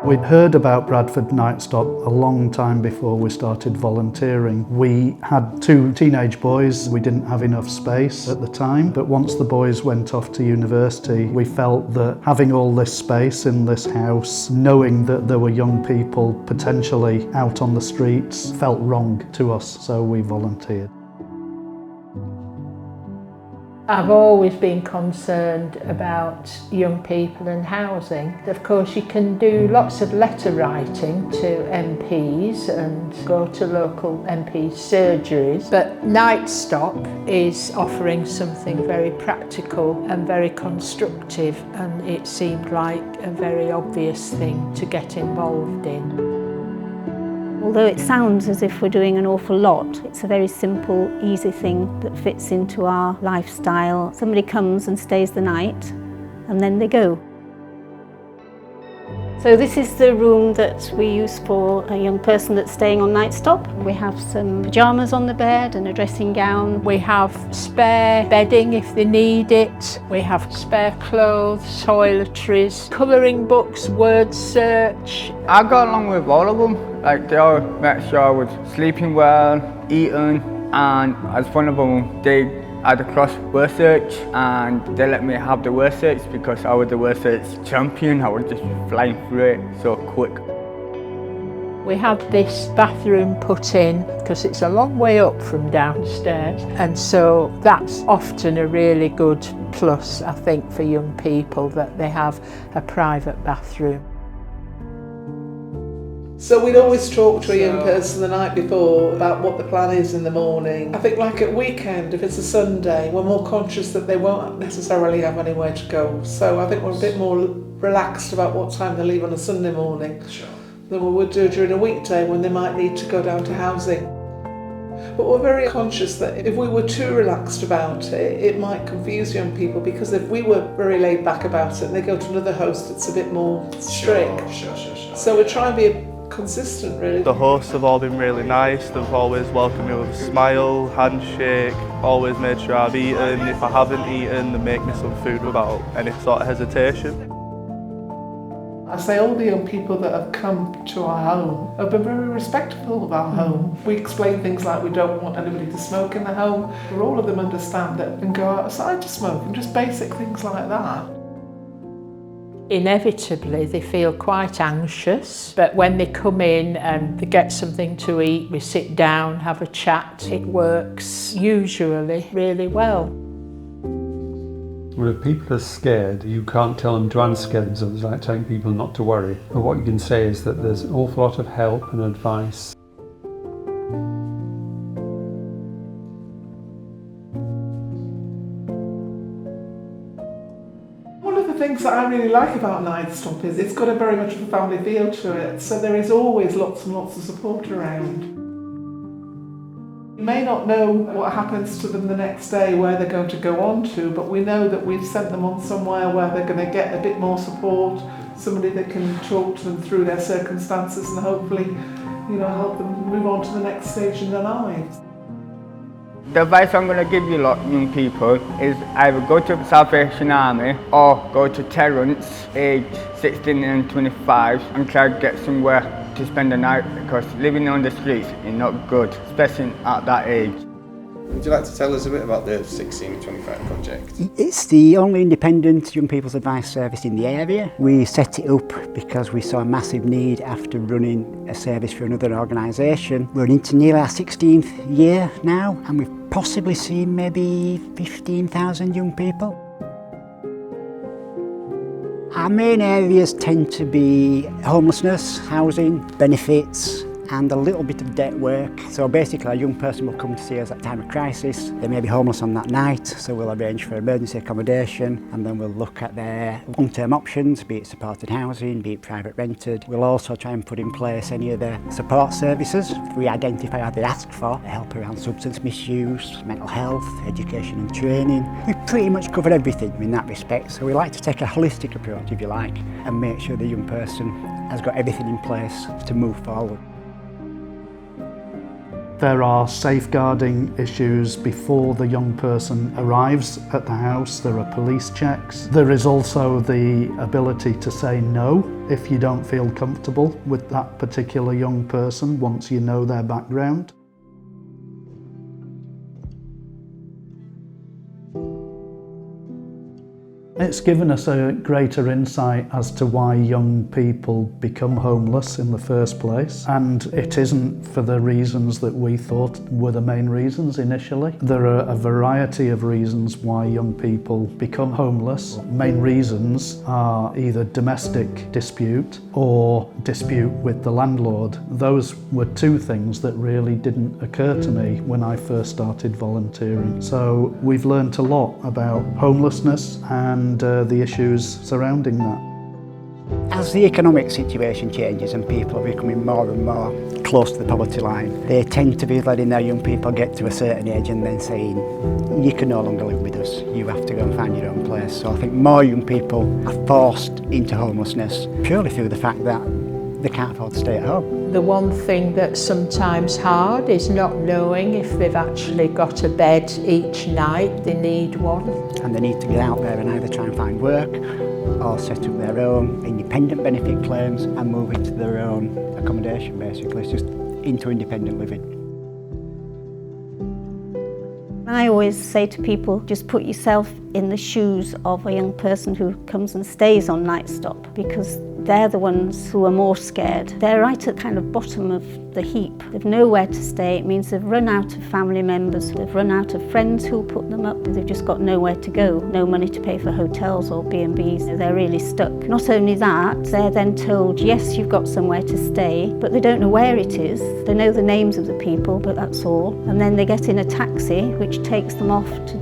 We'd heard about Bradford Nightstop a long time before we started volunteering. We had 2 teenage boys. We didn't have enough space at the time, but once the boys went off to university, we felt that having all this space in this house, knowing that there were young people potentially out on the streets, felt wrong to us, so we volunteered. I've always been concerned about young people and housing. Of course, you can do lots of letter writing to MPs and go to local MP surgeries, but Nightstop is offering something very practical and very constructive, and it seemed like a very obvious thing to get involved in. Although it sounds as if we're doing an awful lot, it's a very simple, easy thing that fits into our lifestyle. Somebody comes and stays the night, and then they go. So this is the room that we use for a young person that's staying on Nightstop. We have some pyjamas on the bed and a dressing gown. We have spare bedding if they need it. We have spare clothes, toiletries, colouring books, word search. I got along with all of them. Like, they all made sure I was sleeping well, eating, and as one of them, they had a cross word search, and they let me have the word search because I was the word search champion. I was just flying through it so quick. We had this bathroom put in because it's a long way up from downstairs, and so that's often a really good plus, I think, for young people, that they have a private bathroom. So we'd always talk to a young person the night before about what the plan is in the morning. I think like at weekend, if it's a Sunday, we're more conscious that they won't necessarily have anywhere to go. So I think we're a bit more relaxed about what time they leave on a Sunday morning than we would do during a weekday when they might need to go down to housing. But we're very conscious that if we were too relaxed about it, it might confuse young people, because if we were very laid back about it and they go to another host, it's a bit more strict. Sure. So we try and be consistent, really. The hosts have all been really nice. They've always welcomed me with a smile, handshake, always made sure I've eaten. If I haven't eaten, they make me some food without any sort of hesitation. I say all the young people that have come to our home have been very respectful of our home. We explain things like we don't want anybody to smoke in the home, where all of them understand that and go outside to smoke, and just basic things like that. Inevitably, they feel quite anxious, but when they come in and they get something to eat, we sit down, have a chat, it works usually really well. Well, if people are scared, you can't tell them to unscare themselves. It's like telling people not to worry. But what you can say is that there's an awful lot of help and advice. One of the things that I really like about Nightstop is it's got a very much of a family feel to it, so there is always lots and lots of support around. You may not know what happens to them the next day, where they're going to go on to, but we know that we've sent them on somewhere where they're going to get a bit more support, somebody that can talk to them through their circumstances and hopefully, help them move on to the next stage in their lives. The advice I'm going to give you lot, young people, is either go to the Salvation Army or go to Terrence, age 16 and 25, and try to get somewhere to spend the night, because living on the streets is not good, especially at that age. Would you like to tell us a bit about the 16 to 25 project? It's the only independent young people's advice service in the area. We set it up because we saw a massive need after running a service for another organisation. We're into nearly our 16th year now, and we've possibly seen maybe 15,000 young people. Our main areas tend to be homelessness, housing, benefits, and a little bit of debt work. So basically a young person will come to see us at time of crisis. They may be homeless on that night, so we'll arrange for emergency accommodation, and then we'll look at their long-term options, be it supported housing, be it private rented. We'll also try and put in place any of the support services we identify or they ask for, help around substance misuse, mental health, education and training. We pretty much cover everything in that respect, so we like to take a holistic approach, if you like, and make sure the young person has got everything in place to move forward. There are safeguarding issues before the young person arrives at the house. There are police checks. There is also the ability to say no if you don't feel comfortable with that particular young person once you know their background. It's given us a greater insight as to why young people become homeless in the first place, and it isn't for the reasons that we thought were the main reasons initially. There are a variety of reasons why young people become homeless. Main reasons are either domestic dispute or dispute with the landlord. Those were two things that really didn't occur to me when I first started volunteering. So we've learnt a lot about homelessness and the issues surrounding that. As the economic situation changes and people are becoming more and more close to the poverty line, they tend to be letting their young people get to a certain age and then saying, you can no longer live with us, you have to go and find your own place. So I think more young people are forced into homelessness purely through the fact that they can't afford to stay at home. The one thing that's sometimes hard is not knowing if they've actually got a bed each night. They need one. And they need to get out there and either try and find work or set up their own independent benefit claims and move into their own accommodation, basically. It's just into independent living. I always say to people, just put yourself in the shoes of a young person who comes and stays on Nightstop, because they're the ones who are more scared. They're right at the kind of bottom of the heap. They've nowhere to stay. It means they've run out of family members, they've run out of friends who'll put them up. They've just got nowhere to go, no money to pay for hotels or B&Bs. They're really stuck. Not only that, they're then told, yes, you've got somewhere to stay, but they don't know where it is. They know the names of the people, but that's all. And then they get in a taxi, which takes them off to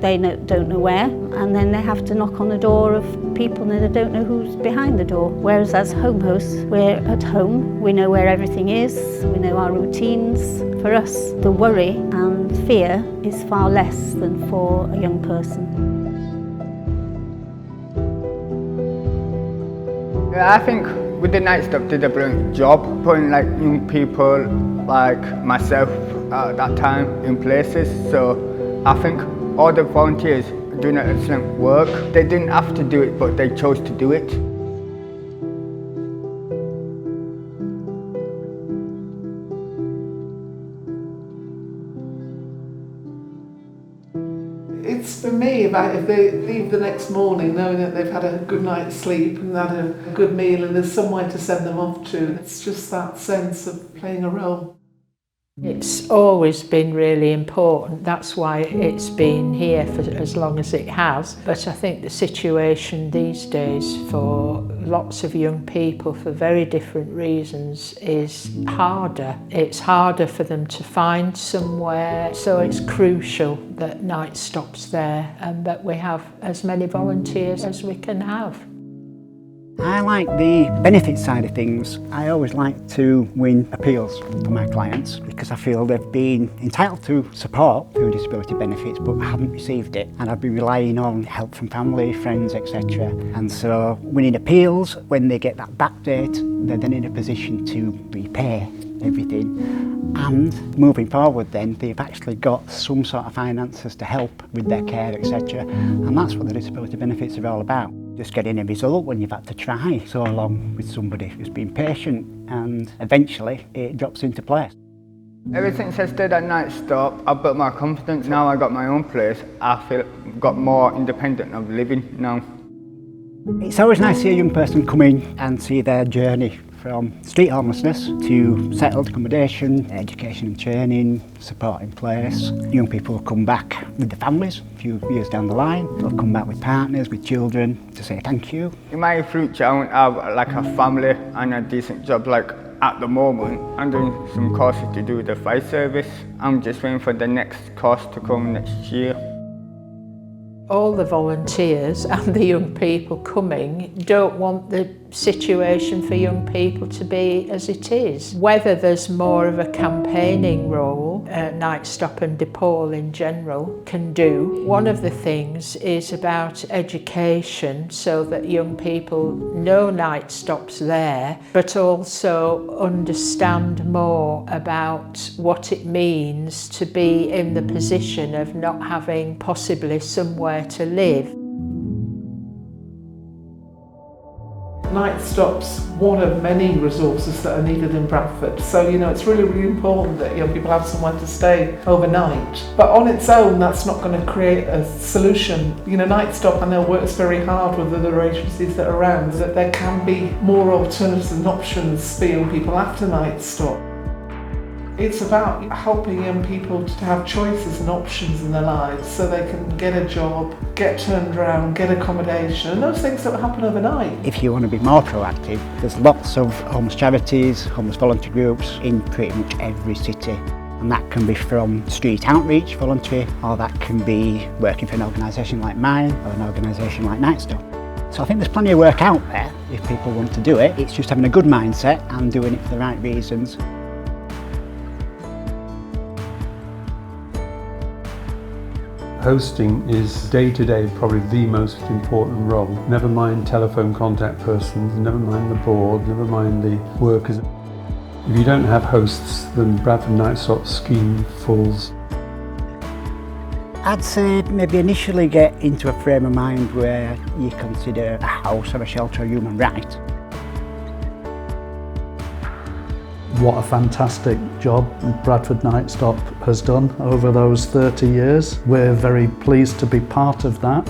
don't know where, and then they have to knock on the door of people and they don't know who's behind the door. Whereas as home hosts, we're at home, we know where everything is, we know our routines. For us, the worry and fear is far less than for a young person. Yeah, I think with the Nightstop did a brilliant job putting like young people like myself at that time in places. So I think all the volunteers are doing excellent work. They didn't have to do it, but they chose to do it. It's for me, if they leave the next morning knowing that they've had a good night's sleep and had a good meal and there's somewhere to send them off to, it's just that sense of playing a role. It's always been really important. That's why it's been here for as long as it has. But I think the situation these days for lots of young people for very different reasons is harder. It's harder for them to find somewhere. So it's crucial that Nightstop's there and that we have as many volunteers as we can have. I like the benefit side of things. I always like to win appeals for my clients because I feel they've been entitled to support through disability benefits but haven't received it, and I've been relying on help from family, friends, etc. And so winning appeals, when they get that back date, they're then in a position to repay everything, and moving forward then they've actually got some sort of finances to help with their care, etc. And that's what the disability benefits are all about. Just getting a result when you've had to try so long with somebody who's been patient, and eventually it drops into place. Ever since I stayed at Nightstop, I built my confidence. Now I got my own place, I feel got more independent of living now. It's always nice to see a young person come in and see their journey from street homelessness to settled accommodation, education and training, support in place. Young people will come back with their families a few years down the line. They'll come back with partners, with children to say thank you. In my future I want to have like a family and a decent job. Like at the moment I'm doing some courses to do with the fire service. I'm just waiting for the next course to come next year. All the volunteers and the young people coming don't want the situation for young people to be as it is. Whether there's more of a campaigning role Nightstop and DePaul in general can do. One of the things is about education so that young people know Nightstop's there, but also understand more about what it means to be in the position of not having possibly somewhere to live. Nightstop's one of many resources that are needed in Bradford, so it's really, really important that young people have somewhere to stay overnight. But on its own, that's not going to create a solution. Nightstop, I know, works very hard with other agencies that are around, that there can be more alternatives and options for young people after Nightstop. It's about helping young people to have choices and options in their lives so they can get a job, get turned around, get accommodation, and those things don't happen overnight. If you want to be more proactive, there's lots of homeless charities, homeless volunteer groups in pretty much every city. And that can be from street outreach voluntary, or that can be working for an organisation like mine or an organisation like Nightstop. So I think there's plenty of work out there if people want to do it. It's just having a good mindset and doing it for the right reasons. Hosting is day-to-day probably the most important role. Never mind telephone contact persons, never mind the board, never mind the workers. If you don't have hosts, then Bradford Nightstop scheme falls. I'd say maybe initially get into a frame of mind where you consider a house or a shelter a human right. What a fantastic job Bradford Nightstop has done over those 30 years. We're very pleased to be part of that.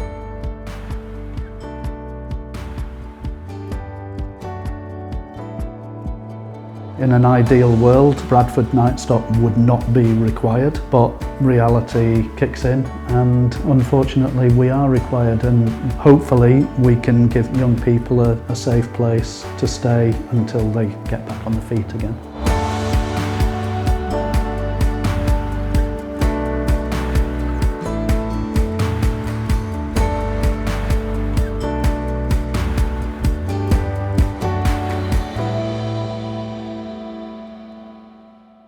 In an ideal world, Bradford Nightstop would not be required, but reality kicks in and unfortunately we are required, and hopefully we can give young people a safe place to stay until they get back on their feet again.